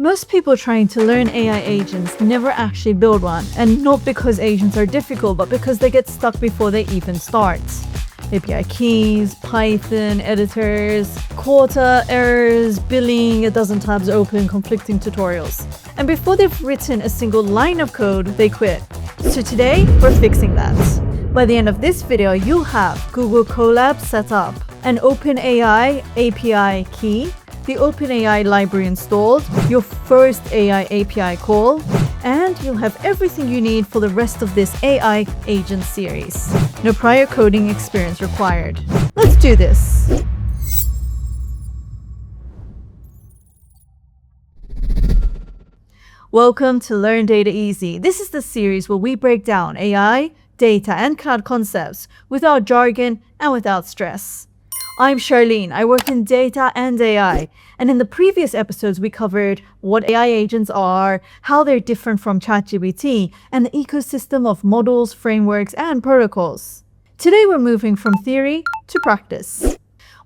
Most people trying to learn AI agents never actually build one, and not because agents are difficult, but because they get stuck before they even start. API keys, Python, editors, quota, errors, billing, a dozen tabs open, conflicting tutorials. And before they've written a single line of code, they quit. So today, we're fixing that. By the end of this video, you'll have Google Colab set up, an OpenAI API key, the OpenAI library installed, your first AI API call, and you'll have everything you need for the rest of this AI agent series. No prior coding experience required. Let's do this. Welcome to Learn Data Easy. This is the series where we break down AI, data, and cloud concepts without jargon and without stress. I'm Charlene. I work in data and AI. And in the previous episodes, we covered what AI agents are, how they're different from ChatGPT, and the ecosystem of models, frameworks, and protocols. Today, we're moving from theory to practice.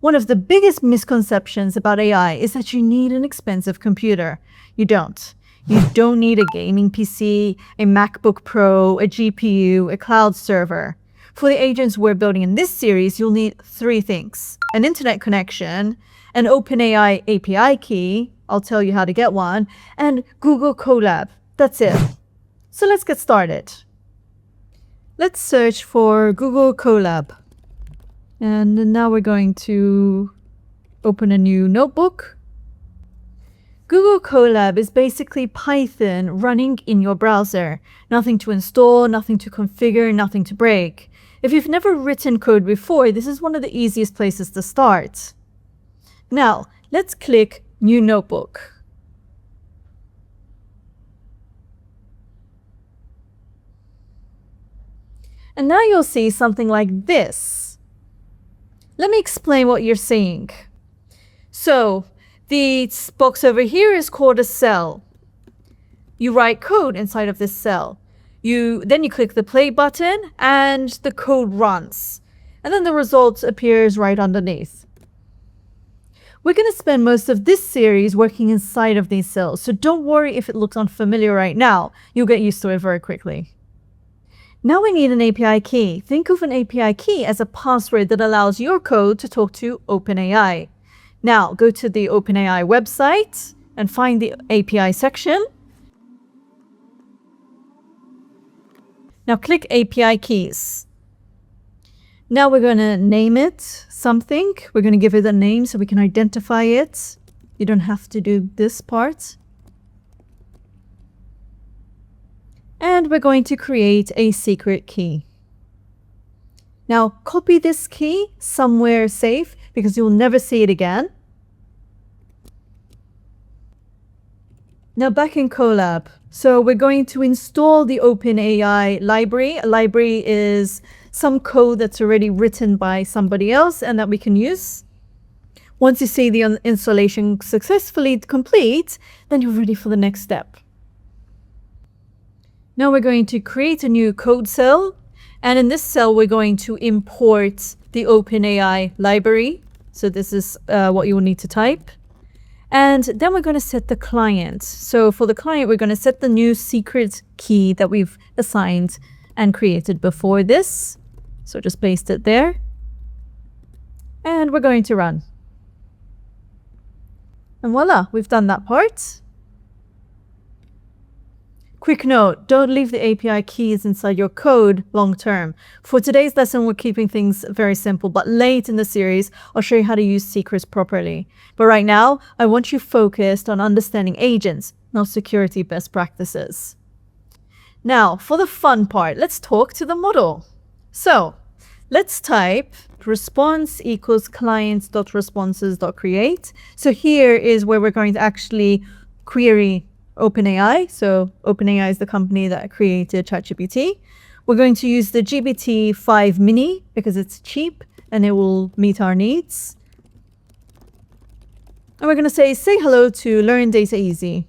One of the biggest misconceptions about AI is that you need an expensive computer. You don't. You don't need a gaming PC, a MacBook Pro, a GPU, a cloud server. For the agents we're building in this series, you'll need three things: an internet connection, an OpenAI API key, I'll tell you how to get one, and Google Colab. That's it. So let's get started. Let's search for Google Colab. And now we're going to open a new notebook. Google Colab is basically Python running in your browser. Nothing to install, nothing to configure, nothing to break. If you've never written code before, this is one of the easiest places to start. Now, let's click New Notebook. And now you'll see something like this. Let me explain what you're seeing. So, the box over here is called a cell. You write code inside of this cell. Then you click the play button and the code runs. And then the result appears right underneath. We're going to spend most of this series working inside of these cells, so don't worry if it looks unfamiliar right now. You'll get used to it very quickly. Now we need an API key. Think of an API key as a password that allows your code to talk to OpenAI. Now go to the OpenAI website and find the API section. Now click API keys. Now we're going to name it something. We're going to give it a name so we can identify it. You don't have to do this part. And we're going to create a secret key. Now copy this key somewhere safe because you'll never see it again. Now back in Colab. So we're going to install the OpenAI library. A library is some code that's already written by somebody else and that we can use. Once you see the installation successfully complete, then you're ready for the next step. Now we're going to create a new code cell. And in this cell, we're going to import the OpenAI library. So this is what you will need to type. And then we're going to set the client. So for the client, we're going to set the new secret key that we've assigned and created before this. So just paste it there. And we're going to run. And voila, we've done that part. Quick note, don't leave the API keys inside your code long term. For today's lesson, we're keeping things very simple, but late in the series, I'll show you how to use secrets properly. But right now, I want you focused on understanding agents, not security best practices. Now, for the fun part, let's talk to the model. So, let's type response equals clients.responses.create. So here is where we're going to actually query OpenAI. So OpenAI is the company that created ChatGPT. We're going to use the GPT-5 mini because it's cheap and it will meet our needs. And we're going to say hello to Learn Data Easy.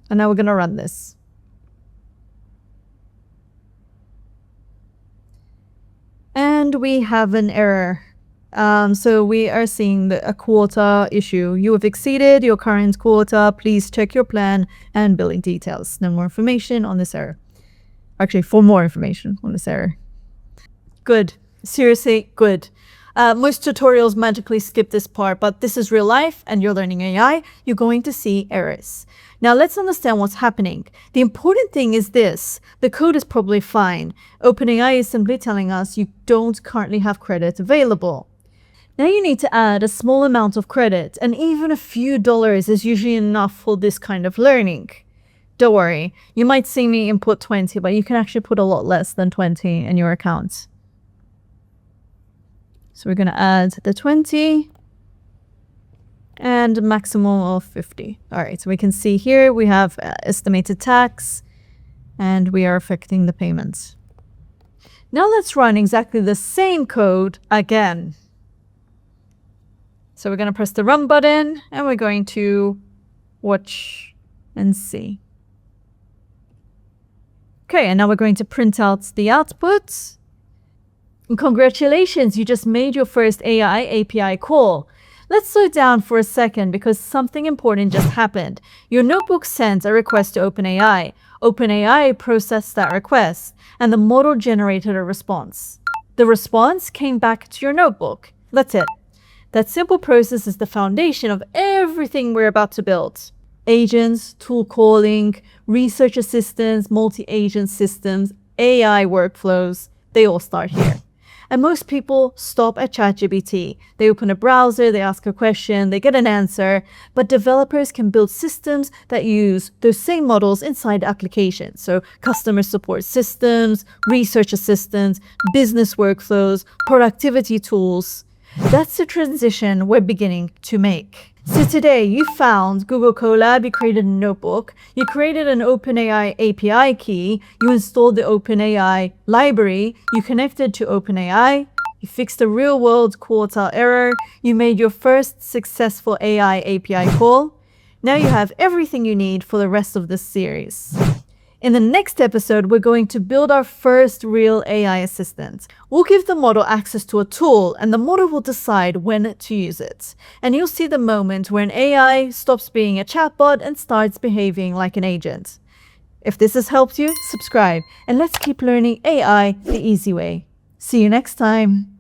And now we're going to run this. And we have an error. So we are seeing a quota issue. You have exceeded your current quota. Please check your plan and billing details. No more information on this error. Actually, for more information on this error. Good. Seriously, good. Most tutorials magically skip this part, but this is real life and you're learning AI. You're going to see errors. Now let's understand what's happening. The important thing is this. The code is probably fine. OpenAI is simply telling us you don't currently have credit available. Now you need to add a small amount of credit, and even a few dollars is usually enough for this kind of learning. Don't worry, you might see me input 20, but you can actually put a lot less than 20 in your account. So we're going to add the 20 and a maximum of 50. All right, so we can see here we have estimated tax and we are affecting the payments. Now let's run exactly the same code again. So we're going to press the run button and we're going to watch and see. Okay, and now we're going to print out the output. And congratulations, you just made your first AI API call. Let's slow down for a second because something important just happened. Your notebook sent a request to OpenAI. OpenAI processed that request, and the model generated a response. The response came back to your notebook. That's it. That simple process is the foundation of everything we're about to build. Agents, tool calling, research assistants, multi-agent systems, AI workflows, they all start here. And most people stop at ChatGPT. They open a browser, they ask a question, they get an answer, but developers can build systems that use those same models inside applications. So customer support systems, research assistants, business workflows, productivity tools. That's the transition we're beginning to make. So today you found Google Colab, you created a notebook, you created an OpenAI API key, you installed the OpenAI library, you connected to OpenAI, you fixed a real-world quota error, you made your first successful AI API call. Now you have everything you need for the rest of this series. In the next episode, we're going to build our first real AI assistant. We'll give the model access to a tool, and the model will decide when to use it. And you'll see the moment when AI stops being a chatbot and starts behaving like an agent. If this has helped you, subscribe, and let's keep learning AI the easy way. See you next time.